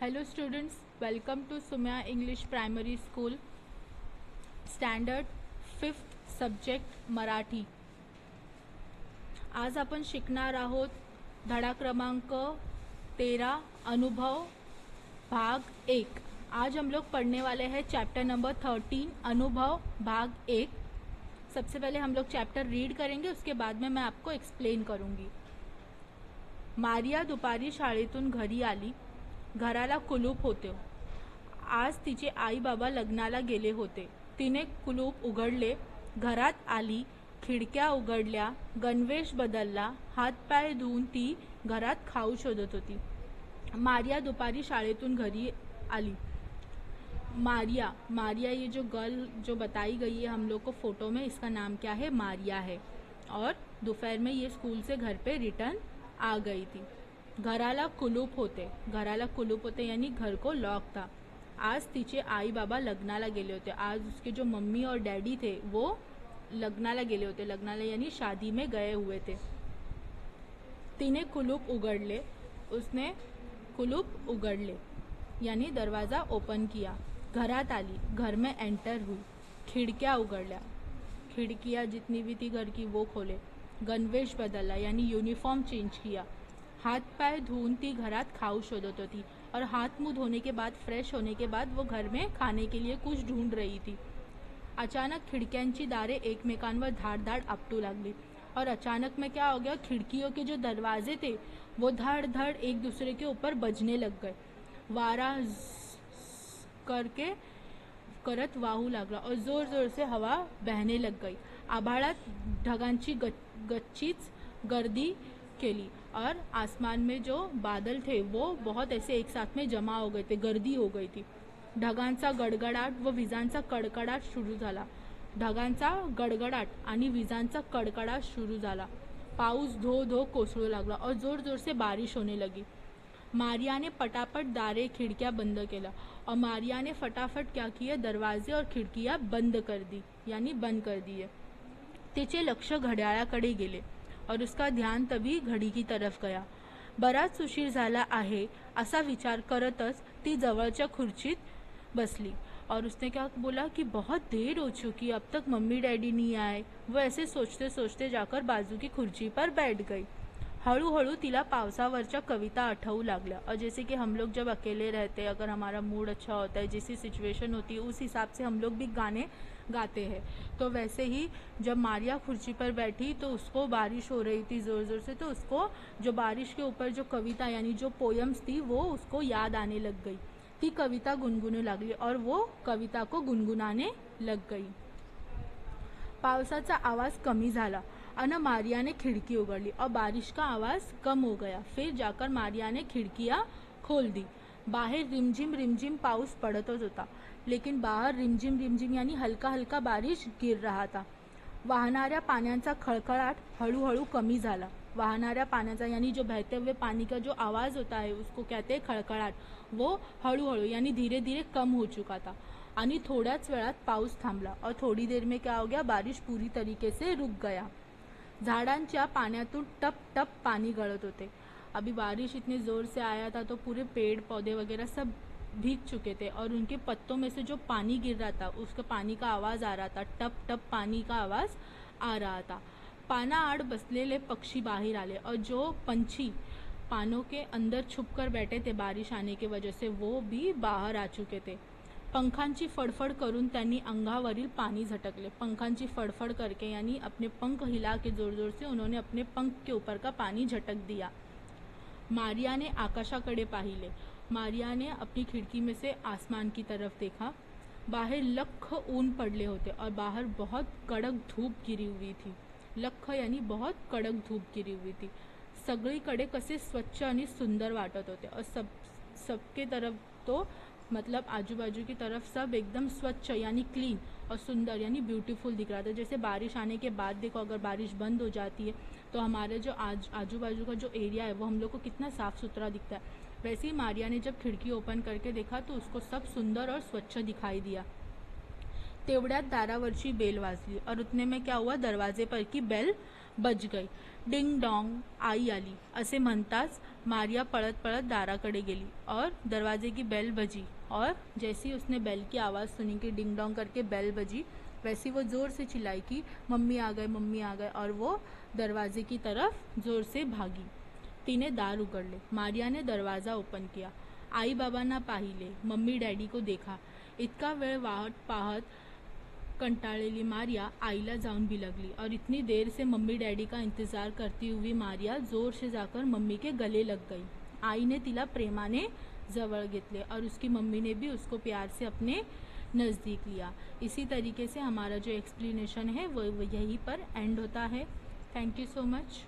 Hello students, welcome to Sumya English Primary School, Standard 5th Subject Marathi. आज आपण शिकणार आहोत धडा क्रमांक 13 अनुभव भाग 1. आज हम लोग पढ़ने वाले हैं चैप्टर नंबर 13 अनुभव भाग 1. सबसे पहले हम लोग चैप्टर रीड करेंगे, उसके बाद में मैं आपको एक्सप्लेन करूंगी. मारिया दुपारी शाळेतून घरी आली. घराला कुलूप होते. आज तिचे आई बाबा लग्नाला गेले होते. तिने कुलूप उघडले, घरात आली, खिडक्या उघडल्या, गणवेश बदलला, हातपाय धुवून ती घरात खाऊ शोधत होती. मारिया दुपारी शाळेतून घरी आली. मारिया ये जो गर्ल जो बताई गई है हम लोग को फोटो में, इसका नाम क्या है? मारिया है. और दोपहर में ये स्कूल से घर पे रिटर्न आ गई थी. घराला कुलूप होते यानी घर को लॉक था. आज तिचे आई बाबा लग्नाला गेले होते. आज उसके जो मम्मी और डैडी थे वो लग्नाला गेले होते. लग्नाला यानी शादी में गए हुए थे. तिने कुलूप उघडले, उसने कुलूप उघडले यानी दरवाज़ा ओपन किया. घरात आली, घर में एंटर हुई. खिड़कियाँ उघडल्या, खिड़कियाँ जितनी भी थी घर की वो खोले. गणवेश बदलला यानी यूनिफॉर्म चेंज किया. हाथ पाय धुवून ती घरात खाऊ शोधत होती. और हाथ मुंह धोने के बाद, फ्रेश होने के बाद वो घर में खाने के लिए कुछ ढूंढ रही थी. अचानक खिड़क्यांची दारे एकमेकांवर धाड़ धाड़ आपटू लागली. और अचानक में क्या हो गया, खिड़कियों के जो दरवाजे थे वो धड़ धड़ एक दूसरे के ऊपर बजने लग गए. वारा करके करत वाहू लागला और जोर जोर से हवा बहने लग गई. आभाळात ढगांची गच्चीच गर्दी केली और आसमान में जो बादल थे वो बहुत ऐसे एक साथ में जमा हो गए थे, गर्दी हो गई थी. ढगांचा गडगडाट व विजांचा कडकडाट सुरू झाला. ढगांचा गडगडाट आणि विजांचा कडकडाट सुरू झाला. पाऊस धो धो कोसळू लागला और जोर जोर से बारिश होने लगी. मारिया ने फटाफट दारे खिड़कियां बंद केला. और मारिया ने फटाफट क्या किया, दरवाजे और खिड़कियां बंद कर दी यानी बंद कर दिए. तिचे लक्ष घड्याळाकडे गेले और उसका ध्यान तभी घड़ी की तरफ गया. बराच उशीर झाला आहे असा विचार करतच ती जवळच्या खुर्चीत बसली. और उसने क्या बोला कि बहुत देर हो चुकी, अब तक मम्मी डैडी नहीं आए. वो ऐसे सोचते सोचते जाकर बाजू की खुर्ची पर बैठ गई. हळूहळू तिला पावसावरच्या कविता आठवू लागल्या. और जैसे कि हम लोग जब अकेले रहते हैं, अगर हमारा मूड अच्छा होता है, जैसी सिचुएशन होती है उस हिसाब से हम लोग भी गाने गाते हैं. तो वैसे ही जब मारिया खुर्ची पर बैठी तो उसको बारिश हो रही थी ज़ोर ज़ोर से, तो उसको जो बारिश के ऊपर जो कविता यानी जो पोयम्स थी वो उसको याद आने लग गई. ती कविता गुनगुनू लागली और वो कविता को गुनगुनाने लग गई. पावसाचा आवाज़ कमी झाला और मारिया ने खिड़की उगड़ी और बारिश का आवाज़ कम हो गया. फिर जाकर मारिया ने खिड़कियाँ खोल दी. बाहर रिमझिम रिमझिम पाऊस पड़तच होता, लेकिन बाहर रिमझिम रिमझिम यानी हल्का हल्का बारिश गिर रहा था. वाहणाऱ्या पाण्याचा खळखळाट हळूहळू कमी झाला. वाहणाऱ्या पाण्याचा यानी जो बहते हुए पानी का जो आवाज़ होता है उसको कहते हैं खळखळाट. वो हळूहळू यानी धीरे धीरे कम हो चुका था. आणि थोड्याच वेळात पाऊस थांबला और थोड़ी देर में क्या हो गया, बारिश पूरी तरीके से रुक गया. झाडांच्या पाण्यातून टप टप पानी गळत होते. अभी बारिश इतने ज़ोर से आया था तो पूरे पेड़ पौधे वगैरह सब भीग चुके थे और उनके पत्तों में से जो पानी गिर रहा था उसका पानी का आवाज़ आ रहा था. टप टप पानी का आवाज़ आ रहा था. पानाआड बसलेले पक्षी बाहर आले और जो पंछी पानों के अंदर छुप कर बैठे थे बारिश आने की वजह से वो भी बाहर आ चुके थे. पंखांची फड़फड़ करून त्यांनी अंगावरील पानी झटकले. पंखांची फड़फड़ करके यानी अपने पंख हिला के जोर जोर से उन्होंने अपने पंख के ऊपर का पानी झटक दिया. मारिया ने आकाशाकडे पाहिले. मारिया ने अपनी खिड़की में से आसमान की तरफ देखा. बाहर लख ऊन पड़ले होते और बाहर बहुत कड़क धूप गिरी हुई थी. लख यानी बहुत कड़क धूप गिरी हुई थी. सगळीकडे कसे स्वच्छ आणि सुंदर वाटत होते और सबके तरफ तो मतलब आजू बाजू की तरफ सब एकदम स्वच्छ यानी क्लीन और सुंदर यानी ब्यूटीफुल दिख रहा था. जैसे बारिश आने के बाद देखो, अगर बारिश बंद हो जाती है तो हमारे जो आजू बाजू का जो एरिया है वो हम लोग को कितना साफ़ सुथरा दिखता है. वैसे ही मारिया ने जब खिड़की ओपन करके देखा तो उसको सब सुंदर और स्वच्छ दिखाई दिया. तेवढ्यात दारावरची बेल वाजली और उतने में क्या हुआ, दरवाजे पर की बेल बच गई. डिंग डॉंग आई आली असे म्हणताच मारिया पळत पळत दाराकडे गेली और दरवाजे की बेल बजी. और जैसी उसने बेल की आवाज़ सुनी कि डिंग डोंग करके बेल बजी, वैसी वो ज़ोर से चिल्लाई कि मम्मी आ गए, मम्मी आ गए. और वो दरवाजे की तरफ ज़ोर से भागी. तिने दार उघडले. मारिया ने दरवाज़ा ओपन किया. आई बाबांना पाहिले, मम्मी डॅडी को देखा. इतका वेळ वाट पाहत कंटाळलेली मारिया आईला जाऊन बिलगली. और इतनी देर से मम्मी डैडी का इंतज़ार करती हुई मारिया ज़ोर से जाकर मम्मी के गले लग गई. आई ने तिला प्रेमाने जवळ घेतले और उसकी मम्मी ने भी उसको प्यार से अपने नज़दीक लिया. इसी तरीके से हमारा जो एक्सप्लेनेशन है वो यहीं पर एंड होता है. Thank you so much.